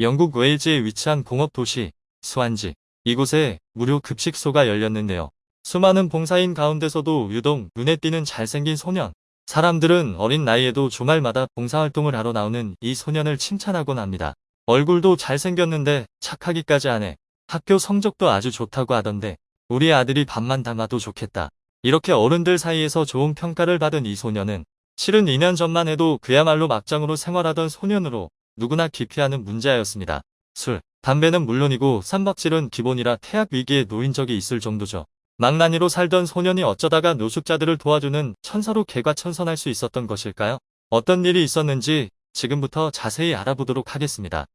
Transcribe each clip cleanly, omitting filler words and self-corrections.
영국 웨일즈에 위치한 공업도시 스완지. 이곳에 무료 급식소가 열렸는데요. 수많은 봉사인 가운데서도 유독 눈에 띄는 잘생긴 소년. 사람들은 어린 나이에도 주말마다 봉사활동을 하러 나오는 이 소년을 칭찬하곤 합니다. 얼굴도 잘생겼는데 착하기까지 하네. 학교 성적도 아주 좋다고 하던데 우리 아들이 밥만 담아도 좋겠다. 이렇게 어른들 사이에서 좋은 평가를 받은 이 소년은 실은 2년 전만 해도 그야말로 막장으로 생활하던 소년으로 누구나 기피하는 문제아였습니다. 술, 담배는 물론이고 삼박질은 기본이라 태학 위기에 놓인 적이 있을 정도죠. 망나니로 살던 소년이 어쩌다가 노숙자들을 도와주는 천사로 개과천선할 수 있었던 것일까요? 어떤 일이 있었는지 지금부터 자세히 알아보도록 하겠습니다.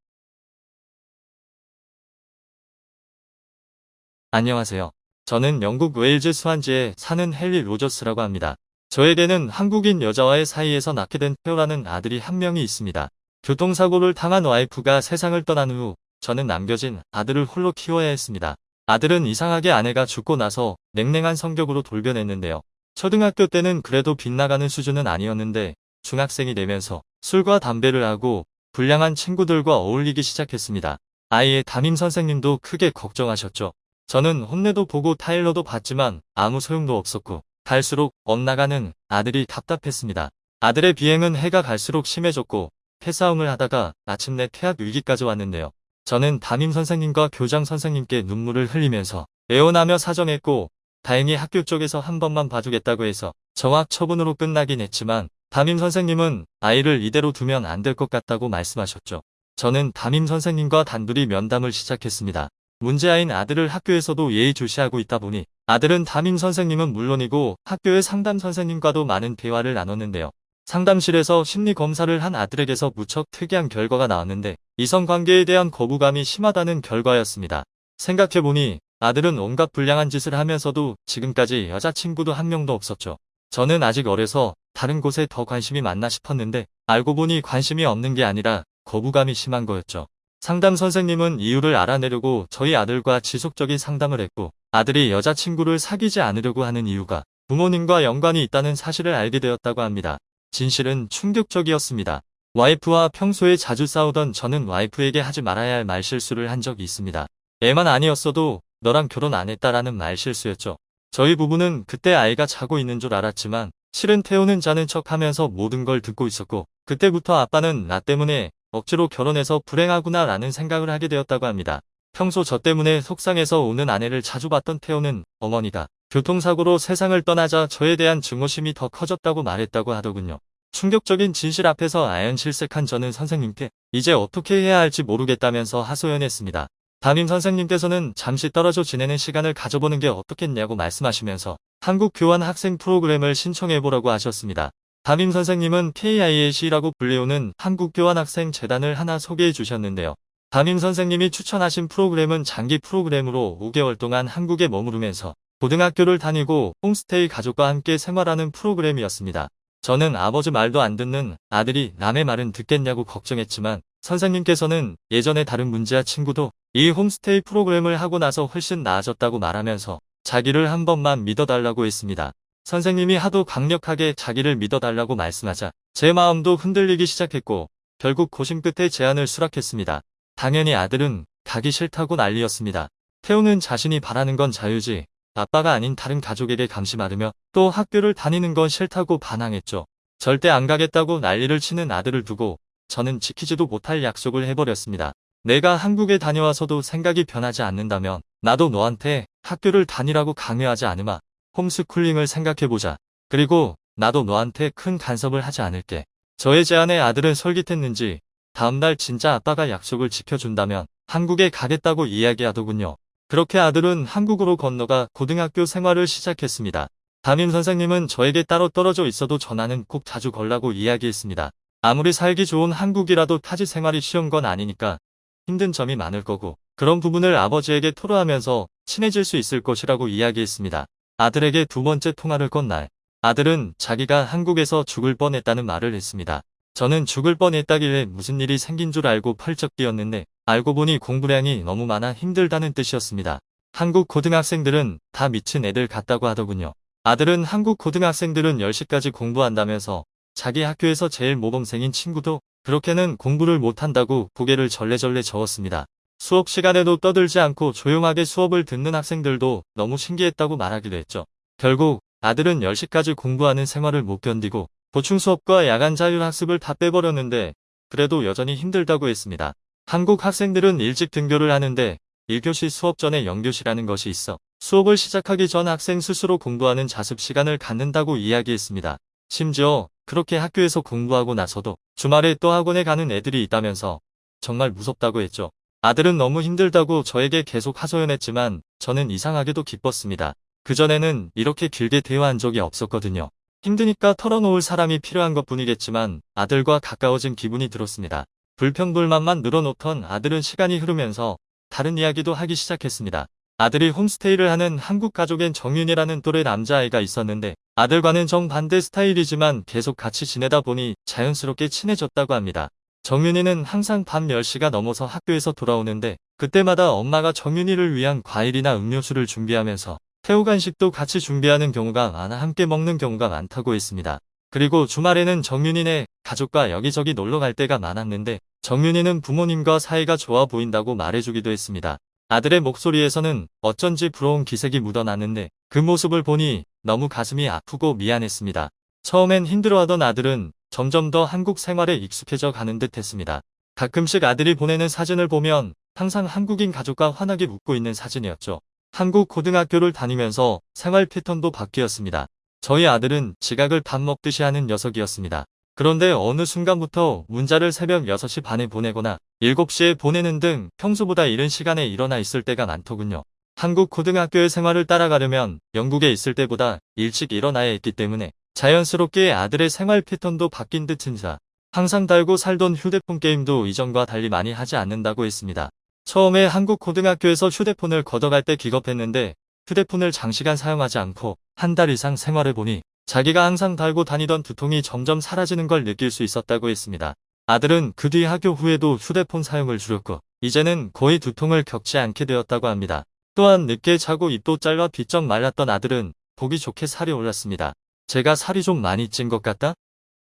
안녕하세요. 저는 영국 웨일즈 스완지에 사는 헨리 로저스라고 합니다. 저에게는 한국인 여자와의 사이에서 낳게 된 테오라는 아들이 한 명이 있습니다. 교통사고를 당한 와이프가 세상을 떠난 후 저는 남겨진 아들을 홀로 키워야 했습니다. 아들은 이상하게 아내가 죽고 나서 냉랭한 성격으로 돌변했는데요. 초등학교 때는 그래도 빗나가는 수준은 아니었는데 중학생이 되면서 술과 담배를 하고 불량한 친구들과 어울리기 시작했습니다. 아이의 담임 선생님도 크게 걱정하셨죠. 저는 혼내도 보고 타일러도 봤지만 아무 소용도 없었고 갈수록 엇나가는 아들이 답답했습니다. 아들의 비행은 해가 갈수록 심해졌고 패싸움을 하다가 마침내 퇴학 위기까지 왔는데요. 저는 담임 선생님과 교장 선생님께 눈물을 흘리면서 애원하며 사정했고 다행히 학교 쪽에서 한 번만 봐주겠다고 해서 정학 처분으로 끝나긴 했지만 담임 선생님은 아이를 이대로 두면 안 될 것 같다고 말씀하셨죠. 저는 담임 선생님과 단둘이 면담을 시작했습니다. 문제아인 아들을 학교에서도 예의주시하고 있다 보니 아들은 담임 선생님은 물론이고 학교의 상담 선생님과도 많은 대화를 나눴는데요. 상담실에서 심리검사를 한 아들에게서 무척 특이한 결과가 나왔는데 이성관계에 대한 거부감이 심하다는 결과였습니다. 생각해보니 아들은 온갖 불량한 짓을 하면서도 지금까지 여자친구도 한 명도 없었죠. 저는 아직 어려서 다른 곳에 더 관심이 많나 싶었는데 알고 보니 관심이 없는 게 아니라 거부감이 심한 거였죠. 상담 선생님은 이유를 알아내려고 저희 아들과 지속적인 상담을 했고 아들이 여자친구를 사귀지 않으려고 하는 이유가 부모님과 연관이 있다는 사실을 알게 되었다고 합니다. 진실은 충격적이었습니다. 와이프와 평소에 자주 싸우던 저는 와이프에게 하지 말아야 할 말실수를 한 적이 있습니다. 애만 아니었어도 너랑 결혼 안 했다라는 말실수였죠. 저희 부부는 그때 아이가 자고 있는 줄 알았지만 실은 태우는 자는 척하면서 모든 걸 듣고 있었고 그때부터 아빠는 나 때문에 억지로 결혼해서 불행하구나 라는 생각을 하게 되었다고 합니다. 평소 저 때문에 속상해서 우는 아내를 자주 봤던 태호는 어머니가 교통사고로 세상을 떠나자 저에 대한 증오심이 더 커졌다고 말했다고 하더군요. 충격적인 진실 앞에서 아연실색한 저는 선생님께 이제 어떻게 해야 할지 모르겠다면서 하소연했습니다. 담임 선생님께서는 잠시 떨어져 지내는 시간을 가져보는 게 어떻겠냐고 말씀하시면서 한국 교환 학생 프로그램을 신청해보라고 하셨습니다. 담임 선생님은 KIAC라고 불리우는 한국교환학생 재단을 하나 소개해 주셨는데요. 담임 선생님이 추천하신 프로그램은 장기 프로그램으로 5개월 동안 한국에 머무르면서 고등학교를 다니고 홈스테이 가족과 함께 생활하는 프로그램이었습니다. 저는 아버지 말도 안 듣는 아들이 남의 말은 듣겠냐고 걱정했지만 선생님께서는 예전에 다른 문제아 친구도 이 홈스테이 프로그램을 하고 나서 훨씬 나아졌다고 말하면서 자기를 한 번만 믿어달라고 했습니다. 선생님이 하도 강력하게 자기를 믿어달라고 말씀하자 제 마음도 흔들리기 시작했고 결국 고심 끝에 제안을 수락했습니다. 당연히 아들은 가기 싫다고 난리였습니다. 태우는 자신이 바라는 건 자유지 아빠가 아닌 다른 가족에게 감시받으며 또 학교를 다니는 건 싫다고 반항했죠. 절대 안 가겠다고 난리를 치는 아들을 두고 저는 지키지도 못할 약속을 해버렸습니다. 내가 한국에 다녀와서도 생각이 변하지 않는다면 나도 너한테 학교를 다니라고 강요하지 않으마. 홈스쿨링을 생각해보자. 그리고 나도 너한테 큰 간섭을 하지 않을게. 저의 제안에 아들은 솔깃했는지 다음날 진짜 아빠가 약속을 지켜준다면 한국에 가겠다고 이야기하더군요. 그렇게 아들은 한국으로 건너가 고등학교 생활을 시작했습니다. 담임 선생님은 저에게 따로 떨어져 있어도 전화는 꼭 자주 걸라고 이야기했습니다. 아무리 살기 좋은 한국이라도 타지 생활이 쉬운 건 아니니까 힘든 점이 많을 거고 그런 부분을 아버지에게 토로하면서 친해질 수 있을 것이라고 이야기했습니다. 아들에게 두 번째 통화를 건 날 아들은 자기가 한국에서 죽을 뻔했다는 말을 했습니다. 저는 죽을 뻔했다길래 무슨 일이 생긴 줄 알고 펄쩍 뛰었는데 알고 보니 공부량이 너무 많아 힘들다는 뜻이었습니다. 한국 고등학생들은 다 미친 애들 같다고 하더군요. 아들은 한국 고등학생들은 10시까지 공부한다면서 자기 학교에서 제일 모범생인 친구도 그렇게는 공부를 못한다고 고개를 절레절레 저었습니다. 수업 시간에도 떠들지 않고 조용하게 수업을 듣는 학생들도 너무 신기했다고 말하기도 했죠. 결국 아들은 10시까지 공부하는 생활을 못 견디고 보충 수업과 야간 자율학습을 다 빼버렸는데 그래도 여전히 힘들다고 했습니다. 한국 학생들은 일찍 등교를 하는데 1교시 수업 전에 0교시라는 것이 있어 수업을 시작하기 전 학생 스스로 공부하는 자습 시간을 갖는다고 이야기했습니다. 심지어 그렇게 학교에서 공부하고 나서도 주말에 또 학원에 가는 애들이 있다면서 정말 무섭다고 했죠. 아들은 너무 힘들다고 저에게 계속 하소연했지만 저는 이상하게도 기뻤습니다. 그전에는 이렇게 길게 대화한 적이 없었거든요. 힘드니까 털어놓을 사람이 필요한 것뿐이겠지만 아들과 가까워진 기분이 들었습니다. 불평불만만 늘어놓던 아들은 시간이 흐르면서 다른 이야기도 하기 시작했습니다. 아들이 홈스테이를 하는 한국 가족엔 정윤이라는 또래 남자아이가 있었는데 아들과는 정반대 스타일이지만 계속 같이 지내다 보니 자연스럽게 친해졌다고 합니다. 정윤이는 항상 밤 10시가 넘어서 학교에서 돌아오는데 그때마다 엄마가 정윤이를 위한 과일이나 음료수를 준비하면서 태우 간식도 같이 준비하는 경우가 많아 함께 먹는 경우가 많다고 했습니다. 그리고 주말에는 정윤이네 가족과 여기저기 놀러 갈 때가 많았는데 정윤이는 부모님과 사이가 좋아 보인다고 말해주기도 했습니다. 아들의 목소리에서는 어쩐지 부러운 기색이 묻어나는데 그 모습을 보니 너무 가슴이 아프고 미안했습니다. 처음엔 힘들어하던 아들은 점점 더 한국 생활에 익숙해져 가는 듯 했습니다. 가끔씩 아들이 보내는 사진을 보면 항상 한국인 가족과 환하게 웃고 있는 사진이었죠. 한국 고등학교를 다니면서 생활 패턴도 바뀌었습니다. 저희 아들은 지각을 밥 먹듯이 하는 녀석이었습니다. 그런데 어느 순간부터 문자를 새벽 6시 반에 보내거나 7시에 보내는 등 평소보다 이른 시간에 일어나 있을 때가 많더군요. 한국 고등학교의 생활을 따라가려면 영국에 있을 때보다 일찍 일어나야 했기 때문에 자연스럽게 아들의 생활 패턴도 바뀐 듯합니다. 항상 달고 살던 휴대폰 게임도 이전과 달리 많이 하지 않는다고 했습니다. 처음에 한국 고등학교에서 휴대폰을 걷어갈 때 기겁했는데 휴대폰을 장시간 사용하지 않고 한 달 이상 생활해보니 자기가 항상 달고 다니던 두통이 점점 사라지는 걸 느낄 수 있었다고 했습니다. 아들은 그 뒤 학교 후에도 휴대폰 사용을 줄였고 이제는 거의 두통을 겪지 않게 되었다고 합니다. 또한 늦게 자고 입도 짧아 비쩍 말랐던 아들은 보기 좋게 살이 올랐습니다. 제가 살이 좀 많이 찐 것 같다?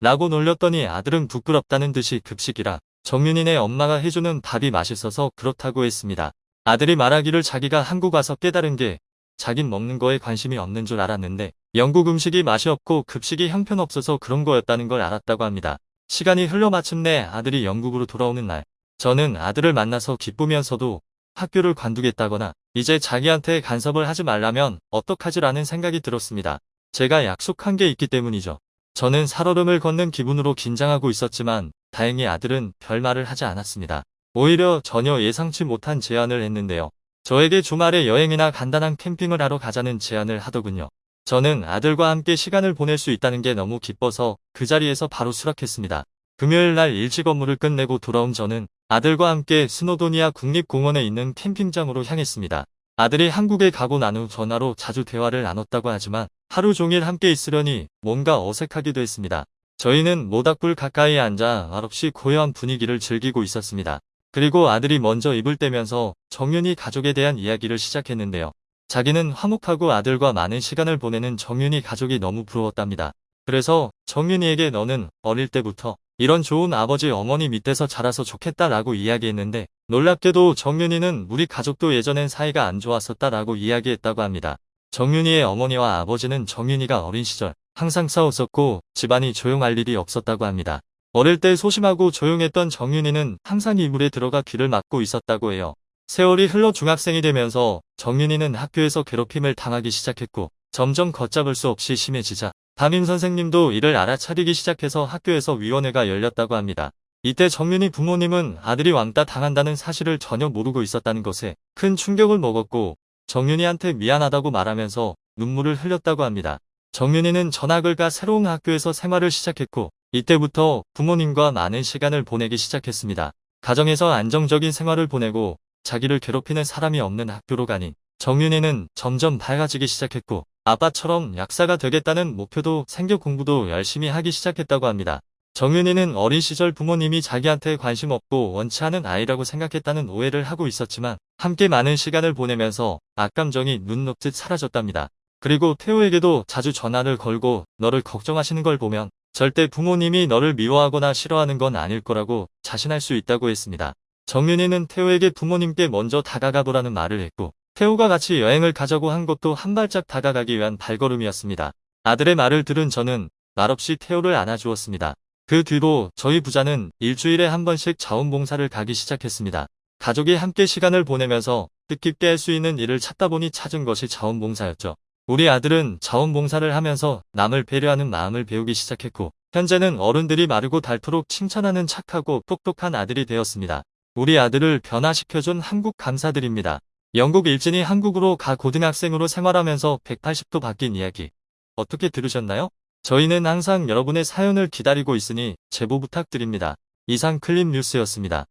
라고 놀렸더니 아들은 부끄럽다는 듯이 급식이라 정윤이네 엄마가 해주는 밥이 맛있어서 그렇다고 했습니다. 아들이 말하기를 자기가 한국 와서 깨달은 게 자긴 먹는 거에 관심이 없는 줄 알았는데 영국 음식이 맛이 없고 급식이 형편없어서 그런 거였다는 걸 알았다고 합니다. 시간이 흘러 마침내 아들이 영국으로 돌아오는 날 저는 아들을 만나서 기쁘면서도 학교를 관두겠다거나 이제 자기한테 간섭을 하지 말라면 어떡하지라는 생각이 들었습니다. 제가 약속한 게 있기 때문이죠. 저는 살얼음을 걷는 기분으로 긴장하고 있었지만 다행히 아들은 별말을 하지 않았습니다. 오히려 전혀 예상치 못한 제안을 했는데요. 저에게 주말에 여행이나 간단한 캠핑을 하러 가자는 제안을 하더군요. 저는 아들과 함께 시간을 보낼 수 있다는 게 너무 기뻐서 그 자리에서 바로 수락했습니다. 금요일 날 일찍 업무를 끝내고 돌아온 저는 아들과 함께 스노도니아 국립공원에 있는 캠핑장으로 향했습니다. 아들이 한국에 가고 난 후 전화로 자주 대화를 나눴다고 하지만 하루 종일 함께 있으려니 뭔가 어색하기도 했습니다. 저희는 모닥불 가까이에 앉아 말없이 고요한 분위기를 즐기고 있었습니다. 그리고 아들이 먼저 입을 떼면서 정윤이 가족에 대한 이야기를 시작했는데요. 자기는 화목하고 아들과 많은 시간을 보내는 정윤이 가족이 너무 부러웠답니다. 그래서 정윤이에게 너는 어릴 때부터 이런 좋은 아버지 어머니 밑에서 자라서 좋겠다라고 이야기했는데 놀랍게도 정윤이는 우리 가족도 예전엔 사이가 안 좋았었다라고 이야기했다고 합니다. 정윤이의 어머니와 아버지는 정윤이가 어린 시절 항상 싸웠었고 집안이 조용할 일이 없었다고 합니다. 어릴 때 소심하고 조용했던 정윤이는 항상 이불에 들어가 귀를 막고 있었다고 해요. 세월이 흘러 중학생이 되면서 정윤이는 학교에서 괴롭힘을 당하기 시작했고 점점 걷잡을 수 없이 심해지자 담임 선생님도 이를 알아차리기 시작해서 학교에서 위원회가 열렸다고 합니다. 이때 정윤이 부모님은 아들이 왕따 당한다는 사실을 전혀 모르고 있었다는 것에 큰 충격을 먹었고 정윤이한테 미안하다고 말하면서 눈물을 흘렸다고 합니다. 정윤이는 전학을 가 새로운 학교에서 생활을 시작했고 이때부터 부모님과 많은 시간을 보내기 시작했습니다. 가정에서 안정적인 생활을 보내고 자기를 괴롭히는 사람이 없는 학교로 가니 정윤이는 점점 밝아지기 시작했고 아빠처럼 약사가 되겠다는 목표도 생겨 공부도 열심히 하기 시작했다고 합니다. 정윤이는 어린 시절 부모님이 자기한테 관심 없고 원치 않은 아이라고 생각했다는 오해를 하고 있었지만 함께 많은 시간을 보내면서 악감정이 눈 녹듯 사라졌답니다. 그리고 태호에게도 자주 전화를 걸고 너를 걱정하시는 걸 보면 절대 부모님이 너를 미워하거나 싫어하는 건 아닐 거라고 자신할 수 있다고 했습니다. 정윤희는 태호에게 부모님께 먼저 다가가 보라는 말을 했고 태호가 같이 여행을 가자고 한 것도 한 발짝 다가가기 위한 발걸음이었습니다. 아들의 말을 들은 저는 말없이 태호를 안아주었습니다. 그 뒤로 저희 부자는 일주일에 한 번씩 자원봉사를 가기 시작했습니다. 가족이 함께 시간을 보내면서 뜻깊게 할 수 있는 일을 찾다 보니 찾은 것이 자원봉사였죠. 우리 아들은 자원봉사를 하면서 남을 배려하는 마음을 배우기 시작했고 현재는 어른들이 마르고 닳도록 칭찬하는 착하고 똑똑한 아들이 되었습니다. 우리 아들을 변화시켜준 한국 감사드립니다. 영국 일진이 한국으로 가 고등학생으로 생활하면서 180도 바뀐 이야기. 어떻게 들으셨나요? 저희는 항상 여러분의 사연을 기다리고 있으니 제보 부탁드립니다. 이상 클립 뉴스였습니다.